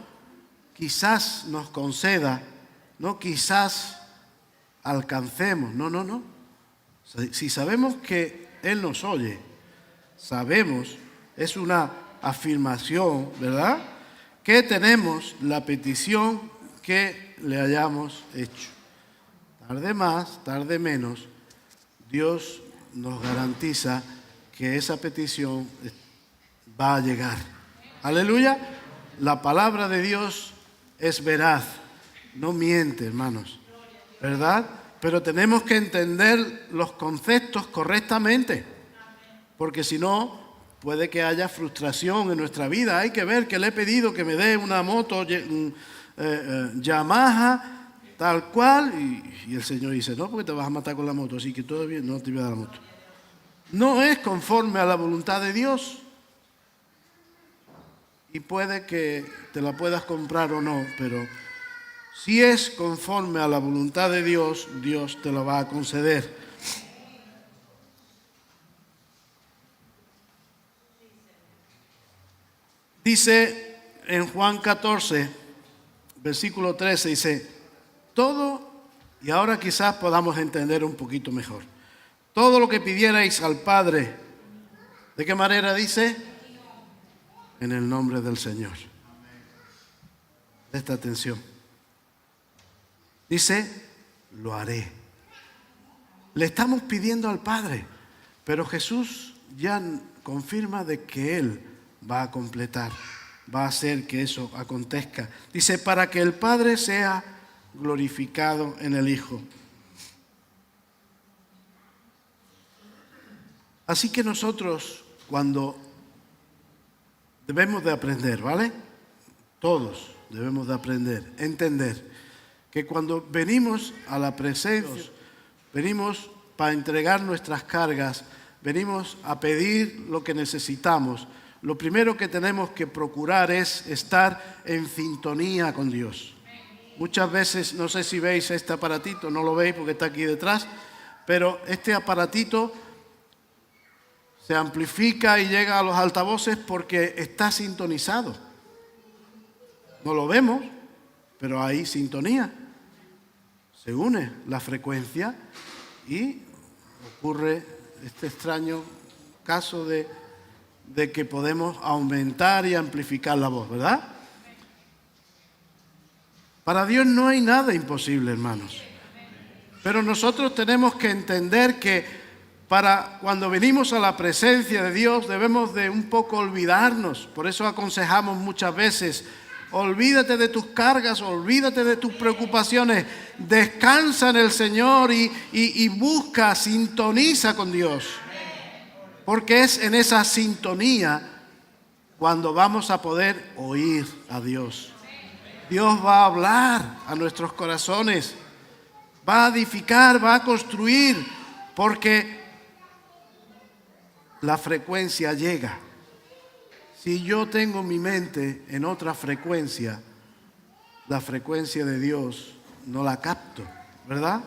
S1: quizás nos conceda, no quizás alcancemos, no. Si sabemos que Él nos oye, sabemos, es una afirmación, ¿verdad?, que tenemos la petición que le hayamos hecho. Tarde más, tarde menos, Dios nos garantiza que esa petición va a llegar. Aleluya. La palabra de Dios es veraz, no miente, hermanos, ¿verdad? Pero tenemos que entender los conceptos correctamente, porque si no, puede que haya frustración en nuestra vida. Hay que ver que le he pedido que me dé una moto Yamaha, tal cual, y el Señor dice, no, porque te vas a matar con la moto, así que todavía no te voy a dar la moto. No es conforme a la voluntad de Dios. Y puede que te la puedas comprar o no, pero si es conforme a la voluntad de Dios, Dios te la va a conceder. Dice en Juan 14, versículo 13, dice, todo, y ahora quizás podamos entender un poquito mejor, todo lo que pidierais al Padre. ¿De qué manera dice? En el nombre del Señor. Presta atención. Dice, lo haré. Le estamos pidiendo al Padre, pero Jesús ya confirma de que Él va a completar, va a hacer que eso acontezca. Dice, para que el Padre sea glorificado en el Hijo. Así que nosotros, cuando debemos de aprender, ¿vale? Todos debemos de aprender, entender que cuando venimos a la presencia, venimos para entregar nuestras cargas, venimos a pedir lo que necesitamos. Lo primero que tenemos que procurar es estar en sintonía con Dios. Muchas veces, no sé si veis este aparatito, no lo veis porque está aquí detrás, pero este aparatito se amplifica y llega a los altavoces porque está sintonizado. No lo vemos, pero hay sintonía. Se une la frecuencia y ocurre este extraño caso de que podemos aumentar y amplificar la voz, ¿verdad? Para Dios no hay nada imposible, hermanos. Pero nosotros tenemos que entender que para cuando venimos a la presencia de Dios debemos de un poco olvidarnos. Por eso aconsejamos muchas veces, olvídate de tus cargas, olvídate de tus preocupaciones, descansa en el Señor y busca, sintoniza con Dios. Porque es en esa sintonía cuando vamos a poder oír a Dios. Dios va a hablar a nuestros corazones, va a edificar, va a construir, porque la frecuencia llega. Si yo tengo mi mente en otra frecuencia, la frecuencia de Dios no la capto, ¿verdad?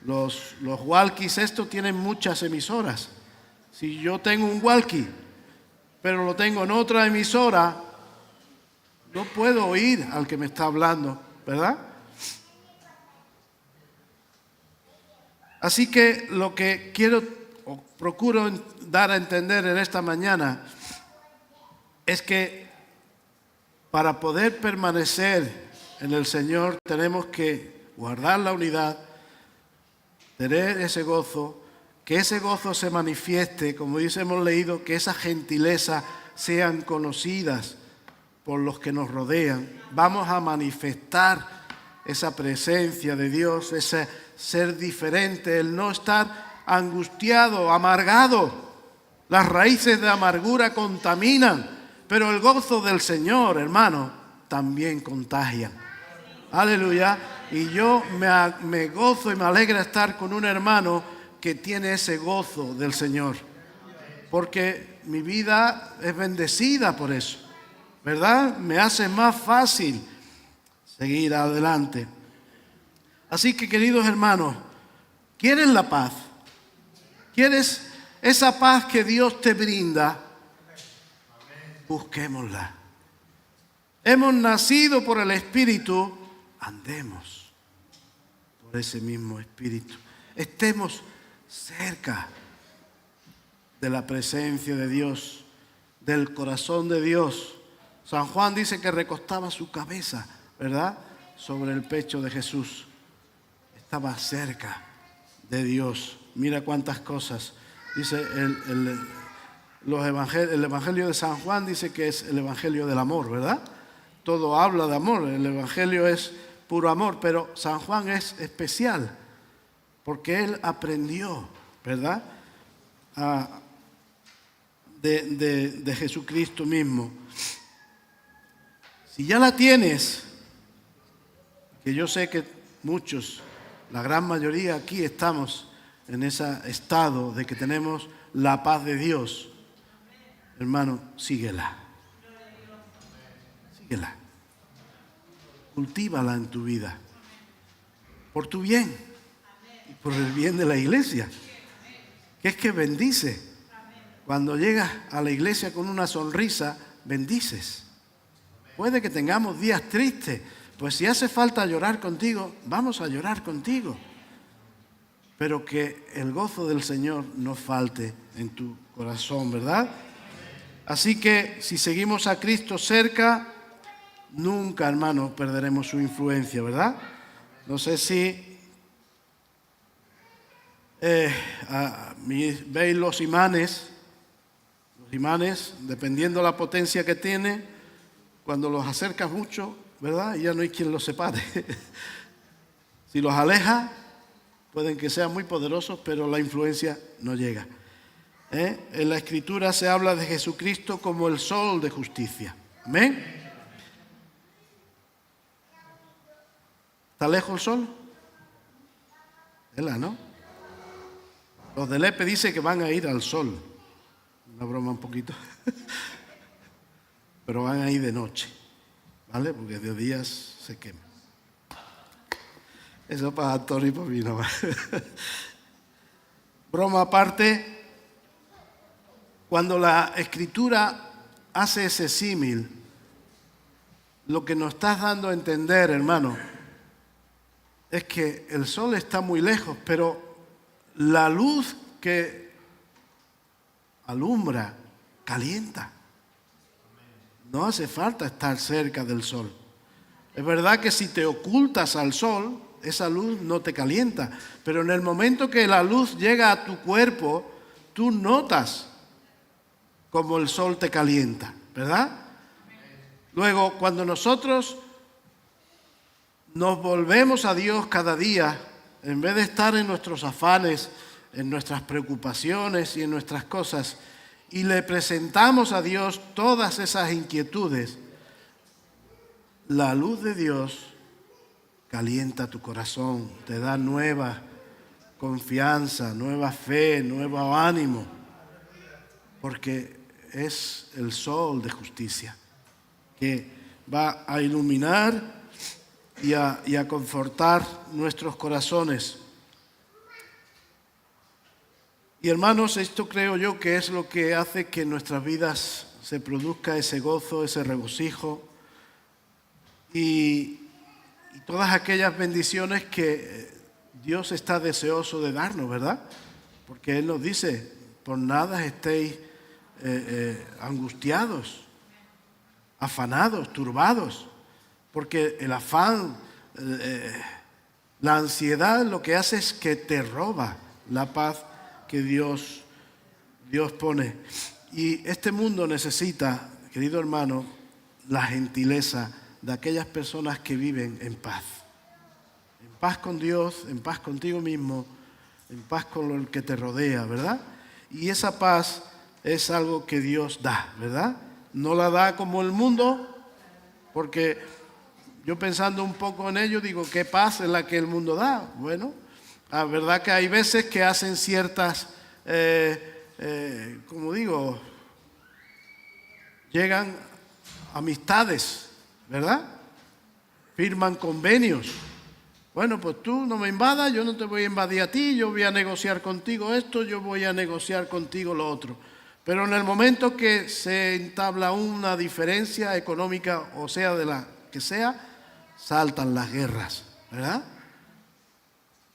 S1: Los walkies estos tienen muchas emisoras. Si yo tengo un walkie, pero lo tengo en otra emisora, no puedo oír al que me está hablando, ¿verdad? Así que lo que quiero o procuro dar a entender en esta mañana es que para poder permanecer en el Señor tenemos que guardar la unidad, tener ese gozo, que ese gozo se manifieste, como hemos leído, que esa gentileza sean conocidas por los que nos rodean. Vamos a manifestar esa presencia de Dios, ese ser diferente, el no estar angustiado, amargado. Las raíces de amargura contaminan, pero el gozo del Señor, hermano, también contagia. Aleluya. Y yo me gozo y me alegra estar con un hermano que tiene ese gozo del Señor, porque mi vida es bendecida por eso, ¿verdad? Me hace más fácil seguir adelante. Así que, queridos hermanos, ¿quieres la paz? ¿Quieres esa paz que Dios te brinda? Busquémosla. Hemos nacido por el Espíritu, andemos por ese mismo Espíritu. Estemos cerca de la presencia de Dios, del corazón de Dios. San Juan dice que recostaba su cabeza, ¿verdad?, sobre el pecho de Jesús. Estaba cerca de Dios. Mira cuántas cosas. Dice el Evangelio de San Juan dice que es el Evangelio del amor, ¿verdad? Todo habla de amor, el Evangelio es puro amor, pero San Juan es especial porque él aprendió, ¿verdad?, de Jesucristo mismo. Si ya la tienes, que yo sé que muchos, la gran mayoría aquí estamos en ese estado de que tenemos la paz de Dios, hermano, síguela. Síguela. Cultívala en tu vida. Por tu bien y por el bien de la iglesia. Que es que bendice. Cuando llegas a la iglesia con una sonrisa, bendices. Puede que tengamos días tristes. Pues si hace falta llorar contigo, vamos a llorar contigo. pero que el gozo del Señor no falte en tu corazón, ¿verdad? Así que si seguimos a Cristo cerca, nunca, hermanos, perderemos su influencia, ¿verdad? No sé si veis los imanes, dependiendo de la potencia que tiene, cuando los acercas mucho, ¿verdad? Ya no hay quien los separe. Si los alejas, pueden que sean muy poderosos, pero la influencia no llega. En la Escritura se habla de Jesucristo como el sol de justicia. ¿Amén? ¿Está lejos el sol? ¿Verdad, no? Los del EPE dicen que van a ir al sol. Una broma un poquito. Pero van a ir de noche, ¿vale? Porque de días se quema. Eso para Antonio y para mí no va. Broma aparte. Cuando la Escritura hace ese símil, lo que nos estás dando a entender, hermano, es que el sol está muy lejos, pero la luz que alumbra, calienta. No hace falta estar cerca del sol. Es verdad que si te ocultas al sol, esa luz no te calienta, pero en el momento que la luz llega a tu cuerpo, tú notas como el sol te calienta, ¿verdad? Luego, cuando nosotros nos volvemos a Dios cada día, en vez de estar en nuestros afanes, en nuestras preocupaciones y en nuestras cosas, y le presentamos a Dios todas esas inquietudes, la luz de Dios calienta tu corazón, te da nueva confianza, nueva fe, nuevo ánimo, porque es el sol de justicia que va a iluminar y a confortar nuestros corazones. Y hermanos, esto creo yo que es lo que hace que en nuestras vidas se produzca ese gozo, ese regocijo y todas aquellas bendiciones que Dios está deseoso de darnos, ¿verdad? Porque Él nos dice, por nada estéis angustiados, afanados, turbados, porque el afán, la ansiedad lo que hace es que te roba la paz que Dios pone. Y este mundo necesita, querido hermano, la gentileza de aquellas personas que viven en paz con Dios, en paz contigo mismo, en paz con el que te rodea, ¿verdad? Y esa paz es algo que Dios da, ¿verdad? No la da como el mundo, porque yo pensando un poco en ello, digo, ¿qué paz es la que el mundo da? Bueno, la verdad que hay veces que hacen ciertas, como digo, llegan amistades, ¿verdad? Firman convenios. Bueno, pues tú no me invadas, yo no te voy a invadir a ti, yo voy a negociar contigo esto, yo voy a negociar contigo lo otro. Pero en el momento que se entabla una diferencia económica, o sea, de la que sea, saltan las guerras, ¿verdad?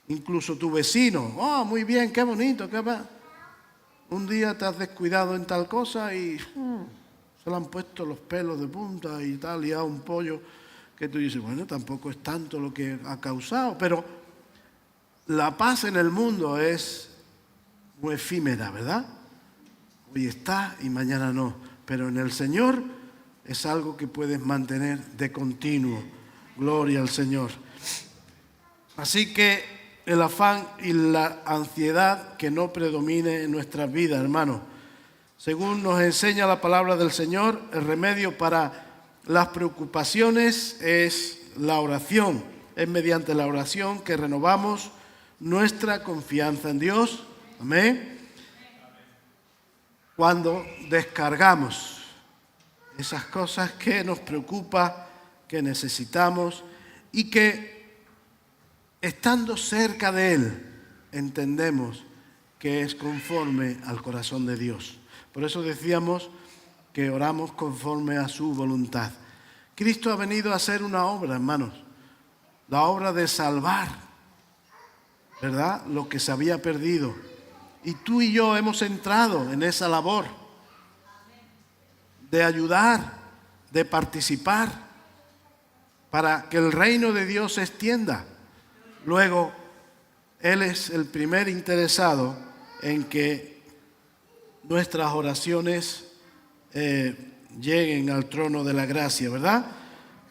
S1: Incluso tu vecino, oh, muy bien, qué bonito, qué va. Un día te has descuidado en tal cosa y se le han puesto los pelos de punta y tal, y a un pollo que tú dices, bueno, tampoco es tanto lo que ha causado, pero la paz en el mundo es muy efímera, ¿verdad? Hoy está y mañana no, pero en el Señor es algo que puedes mantener de continuo. Gloria al Señor. Así que el afán y la ansiedad que no predomine en nuestras vidas, hermanos. Según nos enseña la palabra del Señor, el remedio para las preocupaciones es la oración. Es mediante la oración que renovamos nuestra confianza en Dios. Amén. Cuando descargamos esas cosas que nos preocupan, que necesitamos y que estando cerca de Él entendemos que es conforme al corazón de Dios. Por eso decíamos que oramos conforme a su voluntad. Cristo ha venido a hacer una obra, hermanos, la obra de salvar. ¿verdad?, lo que se había perdido. Y tú y yo hemos entrado en esa labor de ayudar, de participar, para que el reino de Dios se extienda. Luego, Él es el primer interesado en que nuestras oraciones lleguen al trono de la gracia, ¿verdad?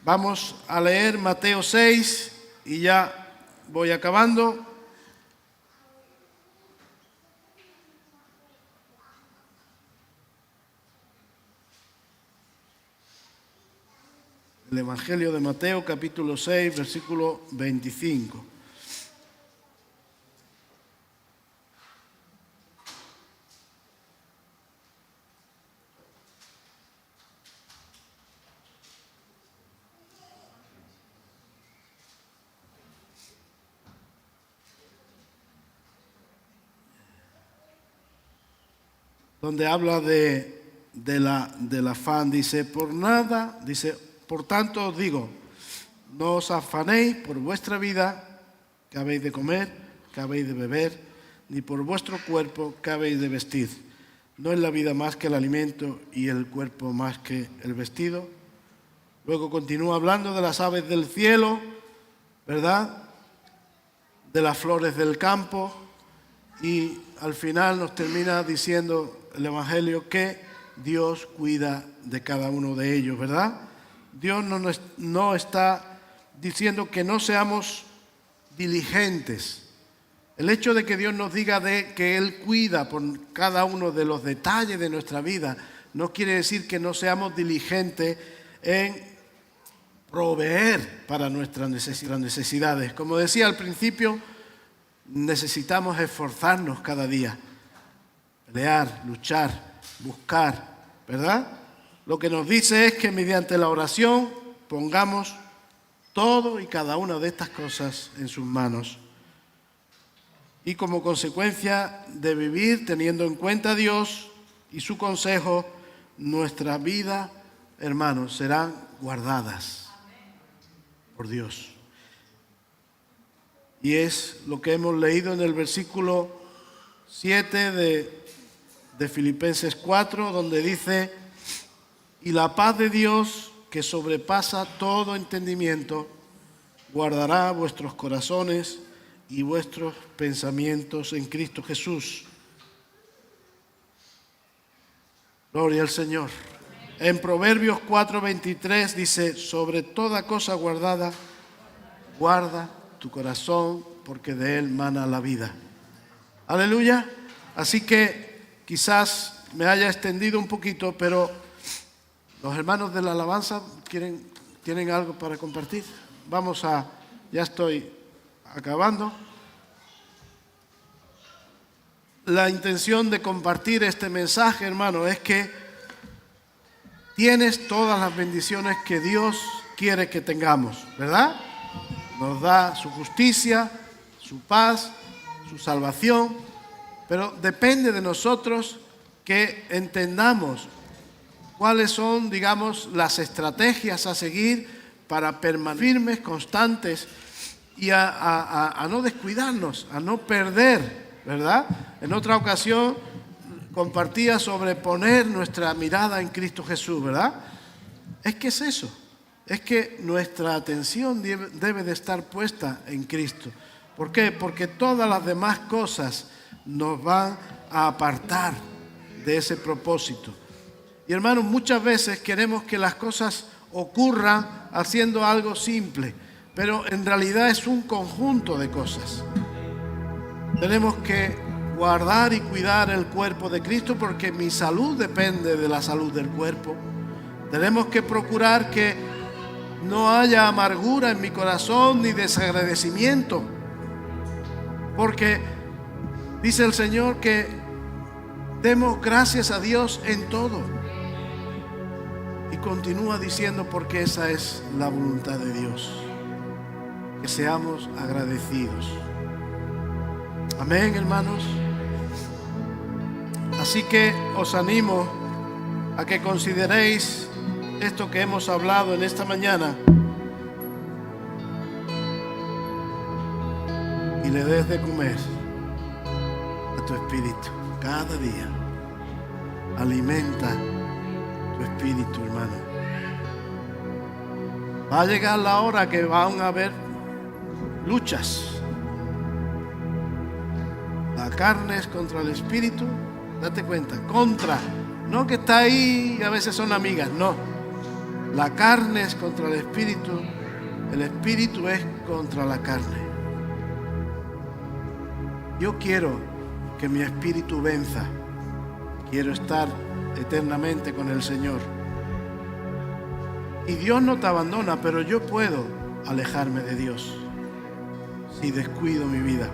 S1: Vamos a leer Mateo 6 y ya voy acabando. El Evangelio de Mateo, capítulo 6, versículo 25. Donde habla del afán, dice, por tanto os digo, no os afanéis por vuestra vida, que habéis de comer, que habéis de beber, ni por vuestro cuerpo, que habéis de vestir. ¿No es la vida más que el alimento y el cuerpo más que el vestido? Luego continúa hablando de las aves del cielo, ¿verdad?, de las flores del campo, y al final nos termina diciendo el Evangelio que Dios cuida de cada uno de ellos, ¿verdad? Dios no está diciendo que no seamos diligentes. El hecho de que Dios nos diga que Él cuida por cada uno de los detalles de nuestra vida no quiere decir que no seamos diligentes en proveer para nuestras necesidades. Como decía al principio, necesitamos esforzarnos cada día, pelear, luchar, buscar, ¿verdad? Lo que nos dice es que mediante la oración pongamos todo y cada una de estas cosas en sus manos. Y como consecuencia de vivir teniendo en cuenta a Dios y su consejo, nuestras vidas, hermanos, serán guardadas por Dios. Y es lo que hemos leído en el versículo 7 de Filipenses 4, donde dice, y la paz de Dios, que sobrepasa todo entendimiento, guardará vuestros corazones y vuestros pensamientos en Cristo Jesús. Gloria al Señor. En Proverbios 4:23 dice, sobre toda cosa guardada, guarda tu corazón, porque de él mana la vida. Aleluya. Así que quizás me haya extendido un poquito, pero los hermanos de la alabanza tienen algo para compartir. Ya estoy acabando. La intención de compartir este mensaje, hermano, es que tienes todas las bendiciones que Dios quiere que tengamos, ¿verdad? Nos da su justicia, su paz, su salvación, pero depende de nosotros que entendamos cuáles son, digamos, las estrategias a seguir para permanecer firmes, constantes y a no descuidarnos, a no perder, ¿verdad? En otra ocasión compartía sobre poner nuestra mirada en Cristo Jesús, ¿verdad? Es que es eso. Es que nuestra atención debe de estar puesta en Cristo. ¿Por qué? Porque todas las demás cosas nos van a apartar de ese propósito. Y hermanos, muchas veces queremos que las cosas ocurran haciendo algo simple, pero en realidad es un conjunto de cosas. Tenemos que guardar y cuidar el cuerpo de Cristo porque mi salud depende de la salud del cuerpo. Tenemos que procurar que no haya amargura en mi corazón ni desagradecimiento, porque dice el Señor que demos gracias a Dios en todo. Y continúa diciendo porque esa es la voluntad de Dios, que seamos agradecidos. Amén, hermanos. Así que os animo a que consideréis esto que hemos hablado en esta mañana y le des de comer a tu espíritu cada día. Alimenta tu espíritu, hermano. Va a llegar la hora que van a haber luchas. La carne es contra el espíritu. Date cuenta, contra. No que está ahí y a veces son amigas, no. La carne es contra el espíritu es contra la carne. Yo quiero que mi espíritu venza. Quiero estar eternamente con el Señor. Y Dios no te abandona, pero yo puedo alejarme de Dios si descuido mi vida.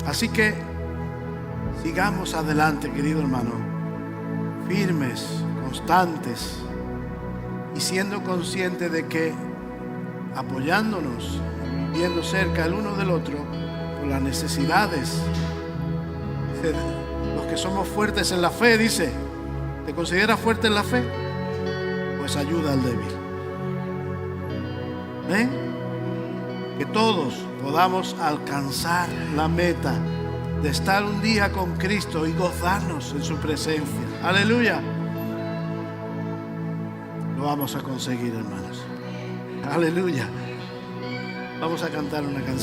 S1: Así que sigamos adelante, querido hermano, firmes, constantes y siendo conscientes de que apoyándonos, viviendo cerca el uno del otro por las necesidades. Los que somos fuertes en la fe, dice, ¿te consideras fuerte en la fe? Pues ayuda al débil. Que todos podamos alcanzar la meta de estar un día con Cristo y gozarnos en su presencia. Aleluya. Lo vamos a conseguir, hermanos. Aleluya. Vamos a cantar una canción.